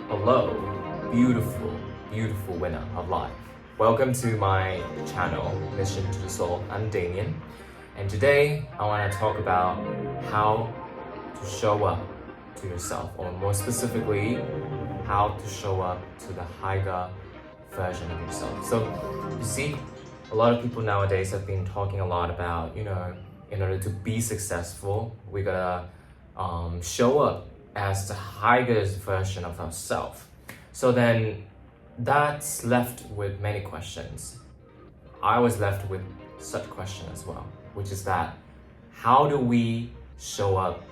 Hello, beautiful, beautiful winner of life. Welcome to my channel, Mission to the Soul. I'm Damien, and today I want to talk about how to show up to yourself, or more specifically, how to show up to the higher version of yourself. So, you see, a lot of people nowadays have been talking a lot about, in order to be successful, we gotta show up as the highest version of ourselves. So then that's left with many questions. I was left with such a question as well, which is that how do we show up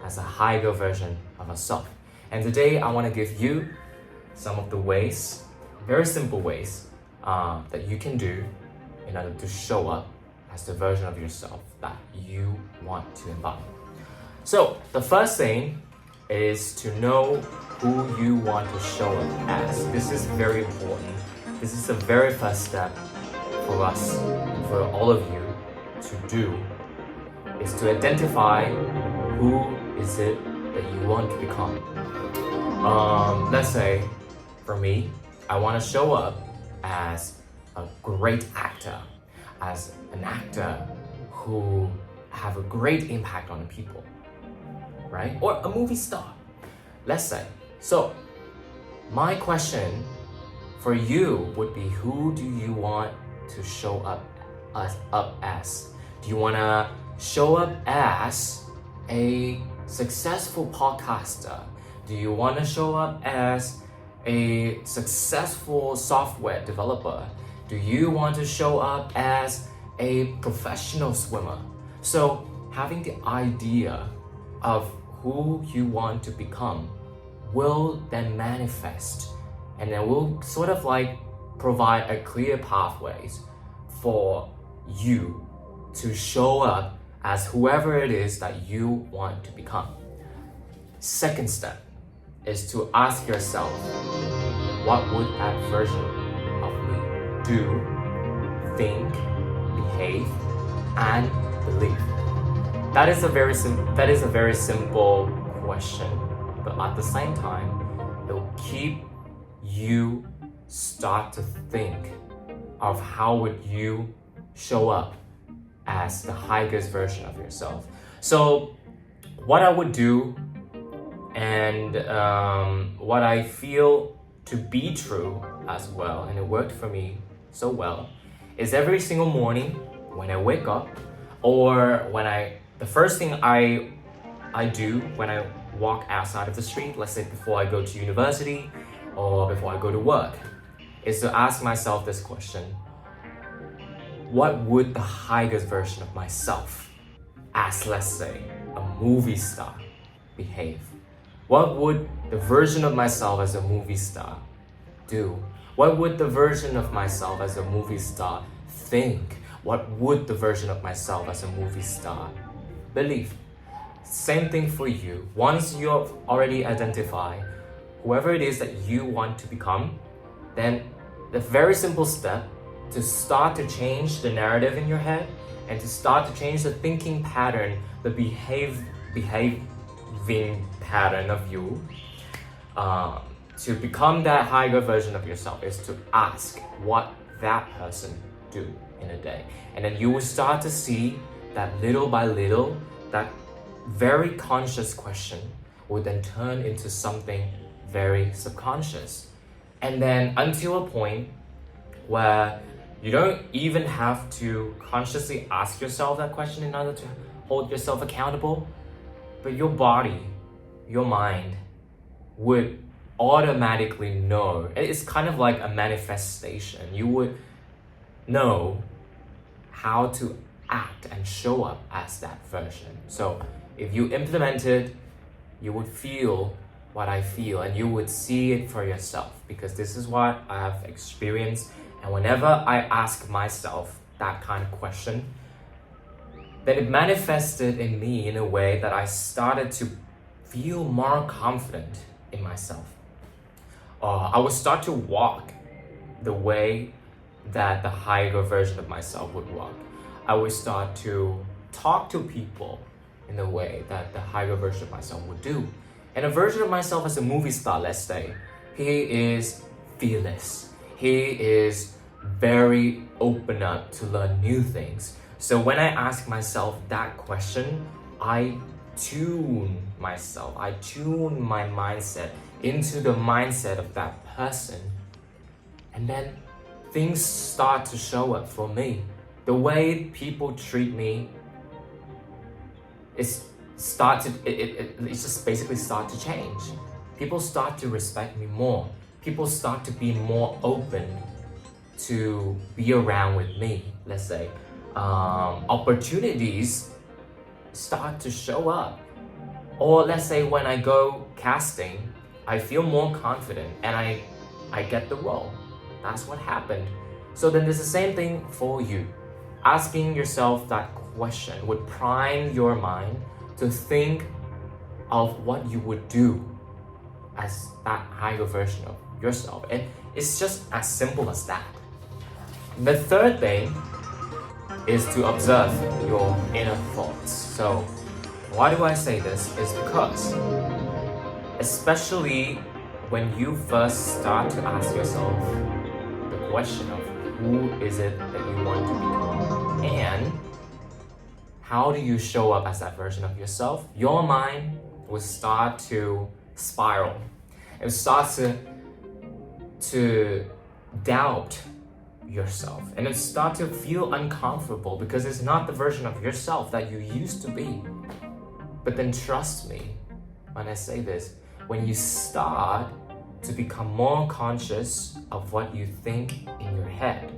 as a higher version of ourselves? And today I want to give you some of the ways, very simple ways, that you can do in order to show up as the version of yourself that you want to embody. So the first thing is to know who you want to show up as. This is very important. This is the very first step for us, for all of you to do, is to identify who is it that you want to become. Let's say, for me, I want to show up as a great actor, as an actor who have a great impact on people, right? Or a movie star, let's say. So my question for you would be, who do you want to show up as? Do you want to show up as a successful podcaster? Do you want to show up as a successful software developer? Do you want to show up as a professional swimmer? So having the idea of who you want to become will then manifest, and then will sort of like provide a clear pathways for you to show up as whoever it is that you want to become. Second step is to ask yourself, what would that version of me do, think, behave, and believe? That is a very simple question, but at the same time, it will keep you start to think of how would you show up as the highest version of yourself. So what I would do, and what I feel to be true as well, and it worked for me so well, is every single morning when I wake up, or the first thing I do when I walk outside of the street, let's say before I go to university or before I go to work, is to ask myself this question: what would the highest version of myself, as let's say a movie star, behave? What would the version of myself as a movie star do? What would the version of myself as a movie star think? What would the version of myself as a movie star believe? Same thing for you. Once you have already identified whoever it is that you want to become, then the very simple step to start to change the narrative in your head and to start to change the thinking pattern, the behaving pattern of you, to become that higher version of yourself, is to ask what that person do in a day. And then you will start to see that little by little, that very conscious question will then turn into something very subconscious. And then until a point where you don't even have to consciously ask yourself that question in order to hold yourself accountable, but your body, your mind would automatically know. It's kind of like a manifestation. You would know how to act and show up as that version. So if you implement it, you would feel what I feel, and you would see it for yourself, because this is what I have experienced. And whenever I ask myself that kind of question, then it manifested in me in a way that I started to feel more confident in myself. I would start to walk the way that the higher version of myself would walk. I would start to talk to people in the way that the higher version of myself would do. And a version of myself as a movie star, let's say, He is fearless. He is very open up to learn new things. So when I ask myself that question, I tune myself, I tune my mindset into the mindset of that person. And then things start to show up for me. The way people treat me it just basically start to change. People start to respect me more. People start to be more open to be around with me, let's say. Opportunities start to show up. Or let's say when I go casting, I feel more confident and I get the role. That's what happened. So then there's the same thing for you. Asking yourself that question would prime your mind to think of what you would do as that higher version of yourself. And it's just as simple as that. The third thing is to observe your inner thoughts. So why do I say this? Is because especially when you first start to ask yourself the question of who is it that you want to become and how do you show up as that version of yourself, your mind will start to spiral. It starts to doubt yourself and it starts to feel uncomfortable because it's not the version of yourself that you used to be. But then trust me when I say this, when you start to become more conscious of what you think in your head,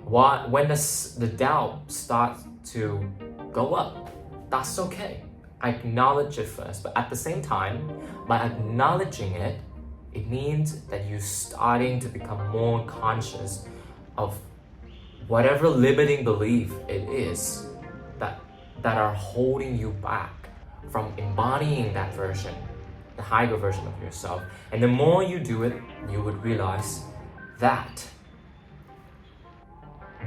when the doubt starts to go up, that's okay. Acknowledge it first, but at the same time, by acknowledging it, it means that you're starting to become more conscious of whatever limiting belief it is that are holding you back from embodying that version, the higher version of yourself. And the more you do it, you would realize that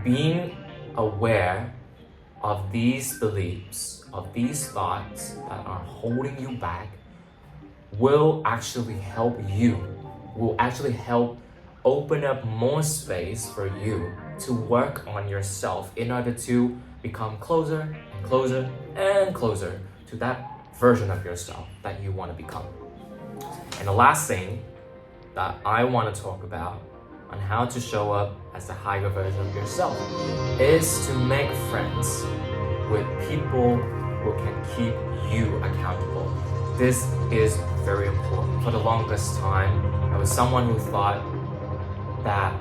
being aware of these beliefs, of these thoughts that are holding you back will actually help open up more space for you to work on yourself in order to become closer and closer and closer to that version of yourself that you want to become. And the last thing that I want to talk about on how to show up as the higher version of yourself is to make friends with people who can keep you accountable. This is very important. For the longest time, I was someone who thought that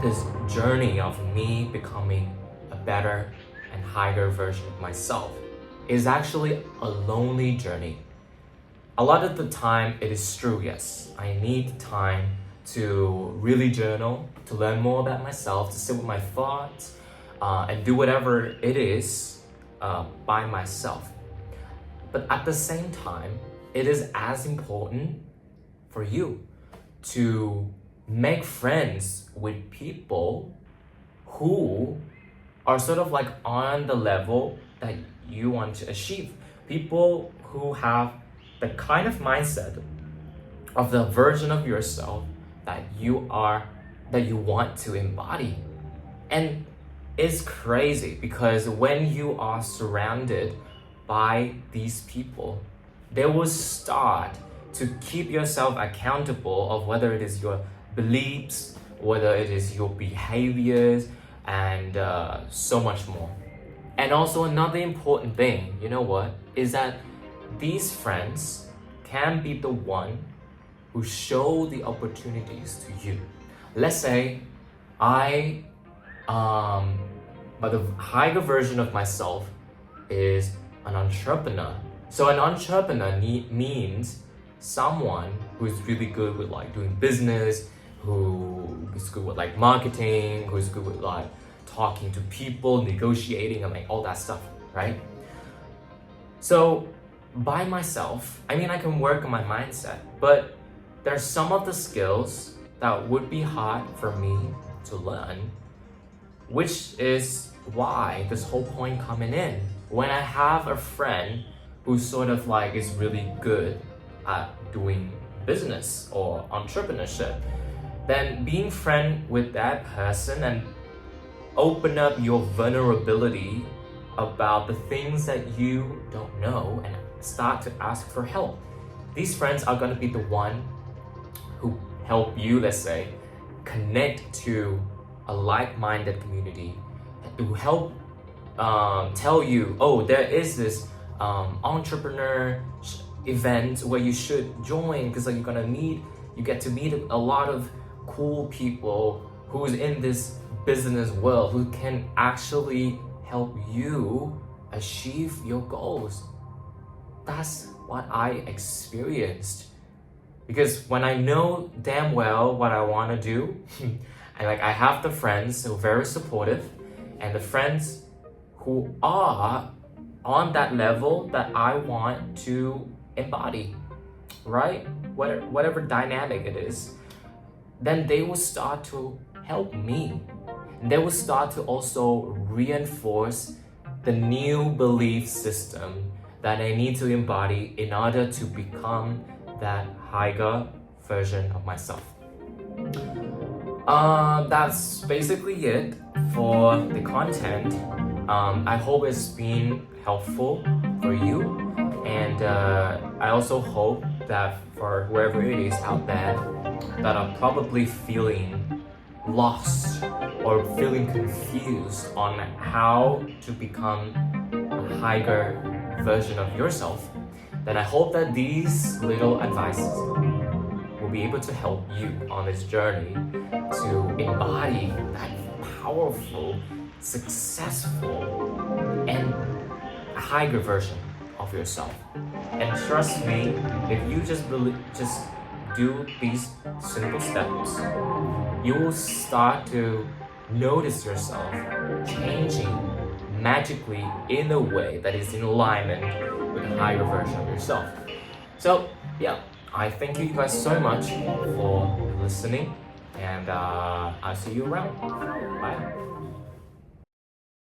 this journey of me becoming a better and higher version of myself is actually a lonely journey. A lot of the time, it is true, yes. I need time to really journal, to learn more about myself, to sit with my thoughts, and do whatever it is by myself. But at the same time, it is as important for you to make friends with people who are sort of like on the level that you want to achieve. People who have the kind of mindset of the version of yourself that you want to embody. And it's crazy because when you are surrounded by these people, they will start to keep yourself accountable of whether it is your beliefs, whether it is your behaviors, and so much more. And also another important thing, you know what, is that these friends can be the one who show the opportunities to you. Let's say but the higher version of myself is an entrepreneur. So an entrepreneur means someone who's really good with like doing business, who is good with like marketing, who's good with like talking to people, negotiating, and like all that stuff, right? So by myself, I mean, I can work on my mindset, but there's some of the skills that would be hard for me to learn, which is why this whole point coming in. When I have a friend who sort of like is really good at doing business or entrepreneurship, then being friend with that person and open up your vulnerability about the things that you don't know and start to ask for help. These friends are going to be the one who help you, let's say, connect to a like-minded community, to help tell you, oh, there is this entrepreneur event where you should join, because like you get to meet a lot of cool people who's in this business world who can actually help you achieve your goals. That's what I experienced. Because when I know damn well what I want to do, and like I have the friends who are very supportive, and the friends who are on that level that I want to embody, right? Whatever dynamic it is, then they will start to help me. And they will start to also reinforce the new belief system that I need to embody in order to become that higher version of myself. That's basically it for the content. I hope it's been helpful for you, and I also hope that for whoever it is out there that are probably feeling lost or feeling confused on how to become a higher version of yourself, then I hope that these little advices will be able to help you on this journey to embody that powerful, successful, and higher version of yourself. And trust me, if you just do these simple steps, you will start to notice yourself changing magically in a way that is in alignment with a higher version of yourself. So yeah, I thank you guys so much for listening, and I'll see you around. Bye.